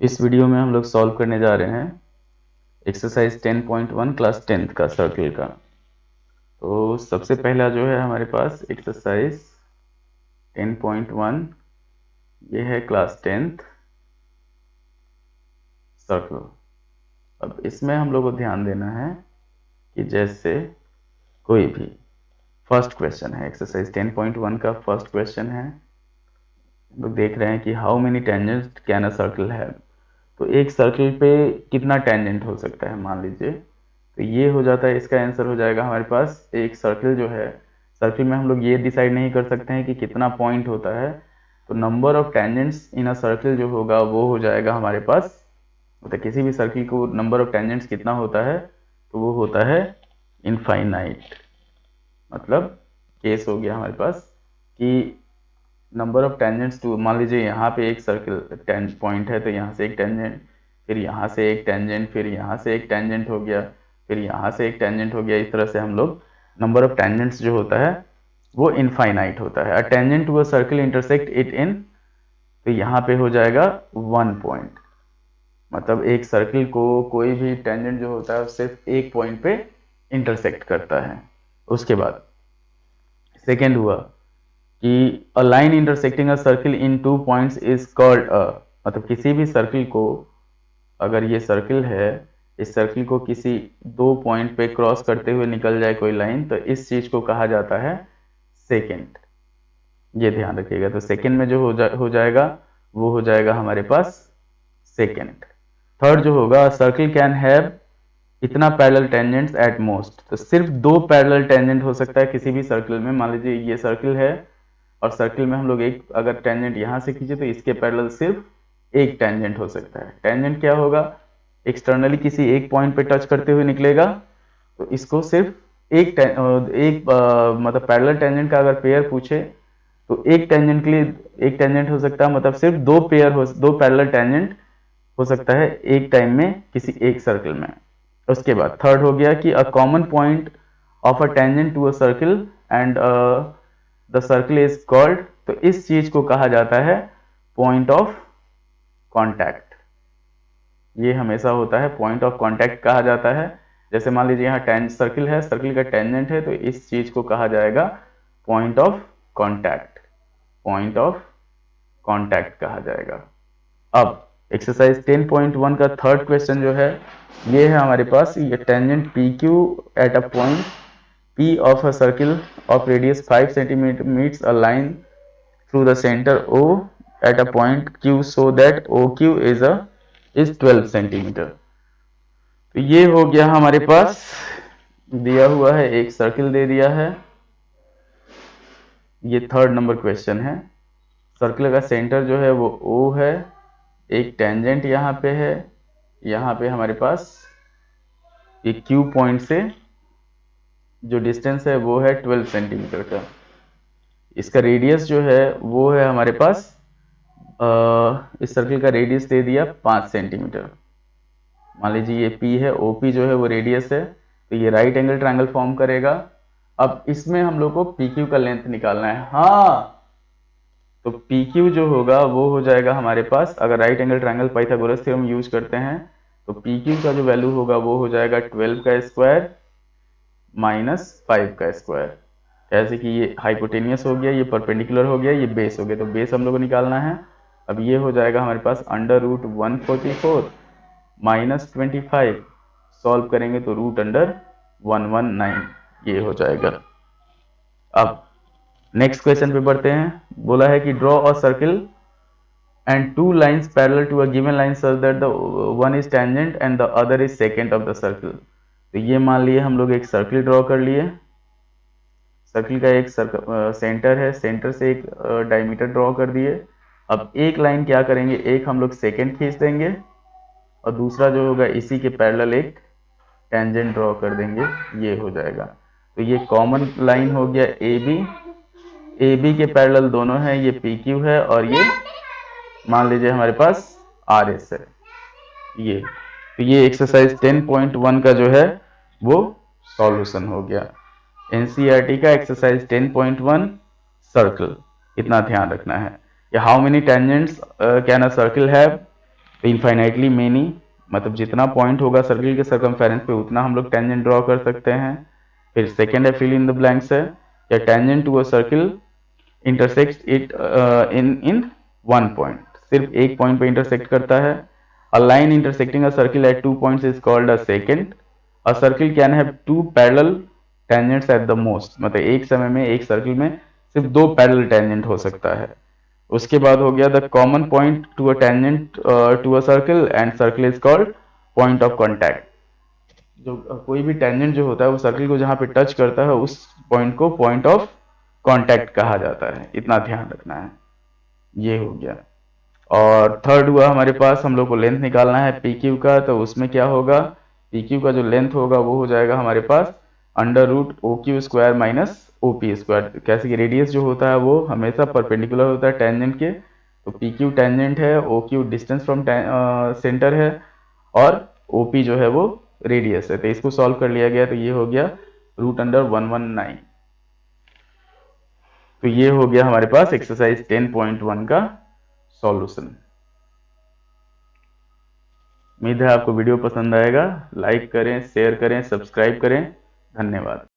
इस वीडियो में हम लोग सॉल्व करने जा रहे हैं एक्सरसाइज 10.1 क्लास 10th का सर्किल का। तो सबसे पहला जो है हमारे पास एक्सरसाइज 10.1, ये है क्लास 10th सर्कल। अब इसमें हम लोग को ध्यान देना है कि जैसे कोई भी फर्स्ट क्वेश्चन है, एक्सरसाइज 10.1 का फर्स्ट क्वेश्चन है। हम लोग देख रहे हैं कि how many tangents can a circle have. तो एक सर्कल पे कितना टेंजेंट हो सकता है, मान लीजिए। तो ये हो जाता है, इसका आंसर हो जाएगा हमारे पास एक सर्कल जो है, सर्कल में हम लोग ये डिसाइड नहीं कर सकते हैं कि कितना पॉइंट होता है। तो number of tangents in a circle जो होगा वो हो जाएगा हमारे पास, मतलब किसी भी सर्कल को नंबर ऑफ टेंजेंट्स कितना होता है, तो वो होता है इनफाइनाइट। मतलब केस हो गया हमारे पास कि नंबर ऑफ टेंजेंट्स टू, मान लीजिए यहाँ पे एक सर्कल पॉइंट है, तो यहाँ से एक टेंजेंट, फिर यहाँ से एक टेंजेंट, फिर यहाँ से एक टेंजेंट हो गया, फिर यहाँ से एक टेंजेंट हो गया। इस तरह से हम लोग नंबर ऑफ टेंजेंट्स जो होता है वो इनफाइनाइट होता है। A tangent to a circle intersect it in, तो यहाँ पे हो जाएगा 1 पॉइंट। मतलब एक सर्कल को कोई भी टेंजेंट जो होता है सिर्फ एक पॉइंट पे इंटरसेक्ट करता है। उसके बाद सेकेंड हुआ कि अ line intersecting a circle in 2 points is called अ, मतलब किसी भी सर्किल को, अगर ये सर्किल है, इस सर्किल को किसी 2 पॉइंट पे क्रॉस करते हुए निकल जाए कोई लाइन, तो इस चीज को कहा जाता है सेकेंड। ये ध्यान रखिएगा। तो सेकेंड में जो हो जाएगा वो हो जाएगा हमारे पास सेकेंड। थर्ड जो होगा, सर्किल कैन हैव इतना पैरेलल टेंजेंट्स एट मोस्ट। तो सिर्फ 2 पैरेलल टेंजेंट हो सकता है किसी भी सर्किल में। मान लीजिए ये सर्किल है और सर्किल में हम लोग एक अगर टेंजेंट यहाँ से खींचे तो इसके पैरेलल सिर्फ एक टेंजेंट हो सकता है। टेंजेंट क्या होगा, एक्सटर्नली किसी एक पॉइंट पे टच करते हुए निकलेगा, तो इसको सिर्फ मतलब पैरेलल टेंजेंट का अगर पेयर पूछे तो एक टेंजेंट के लिए एक टेंजेंट हो सकता है, मतलब सिर्फ 2 पैरेलल टेंजेंट हो सकता है एक टाइम में किसी एक सर्कल में। उसके बाद थर्ड हो गया कि a common point of a tangent to a circle and the circle is called, तो इस चीज को कहा जाता है पॉइंट ऑफ कांटेक्ट। ये हमेशा होता है, पॉइंट ऑफ कांटेक्ट कहा जाता है। जैसे मान लीजिए यहाँ टेंजेंट सर्कल है, सर्कल का टेंजेंट है, तो इस चीज को कहा जाएगा point of contact. Point of contact कहा जाएगा। अब एक्सरसाइज 10.1 का थर्ड क्वेश्चन जो है, ये है हमारे पास, ये tangent P Q at a point P of a circle of radius 5 centimeter meets a line through the center O at a point Q so that OQ is 12 centimeter। तो ये हो गया हमारे पास, दिया हुआ है एक सर्किल दे दिया है। ये थर्ड नंबर क्वेश्चन है। सर्किल का सेंटर जो है वो O है, एक टेंजेंट यहाँ पे है, यहाँ पे हमारे पास ये Q पॉइंट से जो डिस्टेंस है वो है 12 सेंटीमीटर का। इसका रेडियस जो है वो है हमारे पास, इस सर्किल का रेडियस दे दिया 5 सेंटीमीटर। मान लीजिए ये P है, OP जो है वो रेडियस है, तो ये राइट एंगल ट्रायंगल फॉर्म करेगा। अब इसमें हम लोग को PQ का लेंथ निकालना है। हाँ, तो PQ जो होगा वो हो जाएगा हमारे पास, अगर right angle triangle Pythagoras theorem use करते हैं तो PQ का जो वैल्यू होगा वो हो जाएगा 12 का स्क्वायर माइनस 5 का स्क्वायर। ऐसे कि ये हाइपोटेनियस हो गया, ये परपेंडिकुलर हो गया, ये बेस हो गया, तो बेस हम लोग को निकालना है। अब ये हो जाएगा हमारे पास अंडर रूट 144 माइनस 25, सॉल्व करेंगे तो रूट अंडर 119, ये हो जाएगा। अब नेक्स्ट क्वेश्चन पे बढ़ते हैं। बोला है कि draw a circle and two lines parallel to a given line such that the one is tangent and the other is secant of the circle। तो ये मान लिए हम लोग एक सर्किल ड्रॉ कर लिए, सर्किल का एक सेंटर है, सेंटर से एक डायमीटर ड्रॉ कर दिए। अब एक लाइन क्या करेंगे, एक हम लोग सेकेंड खींच देंगे और दूसरा जो होगा इसी के पैरेलल एक टेंजेंट ड्रॉ कर देंगे, ये हो जाएगा। तो ये कॉमन लाइन हो गया ए बी के पैरेलल दोनों है, ये पी क्यू है और ये मान लीजिए हमारे पास आर एस है। ये तो ये एक्सरसाइज 10.1 का जो है वो सॉल्यूशन हो गया। एनसीईआरटी का एक्सरसाइज 10.1 सर्कल, इतना ध्यान रखना है। या how many tangents can a circle have, तो इनफाइनाइटली मेनी, मतलब जितना पॉइंट होगा सर्किल के सर्कमफेरेंस पे उतना हम लोग टेंजेंट ड्रॉ कर सकते हैं। फिर सेकेंड है फिल इन द ब्लैंक्स है, या tangent to a circle intersect it in one point, सिर्फ एक पॉइंट पे इंटरसेक्ट करता है। A line intersecting a circle at two points is called a secant. A circle can have two parallel tangents at the most, मतलब एक समय में एक सर्किल में सिर्फ दो पैरेलल टेंजेंट हो सकता है। उसके बाद हो गया the common point to a tangent to a circle and circle is called point of contact. जो कोई भी टेंजेंट जो होता है वो सर्किल को जहाँ पे टच करता है उस पॉइंट को पॉइंट ऑफ कांटेक्ट कहा जाता है, इतना ध्यान रखना है। ये हो गया। और थर्ड हुआ हमारे पास, हम लोग को लेंथ निकालना है पी क्यू का, तो उसमें क्या होगा, पी क्यू का जो लेंथ होगा वो हो जाएगा हमारे पास under root O Q square minus O P square. कैसे कि रेडियस जो होता है वो हमेशा परपेंडिकुलर होता है टेंजेंट के, तो पी क्यू टेंजेंट है, O Q distance from centre है, और ओ पी जो है वो रेडियस है। तो इसको सॉल्व कर लिया गया, तो ये हो गया रूट अंडर 119। तो ये हो गया हमारे पास एक्सरसाइज 10.1 का सॉल्यूशन। उम्मीद है आपको वीडियो पसंद आएगा। लाइक करें, शेयर करें, सब्सक्राइब करें। धन्यवाद।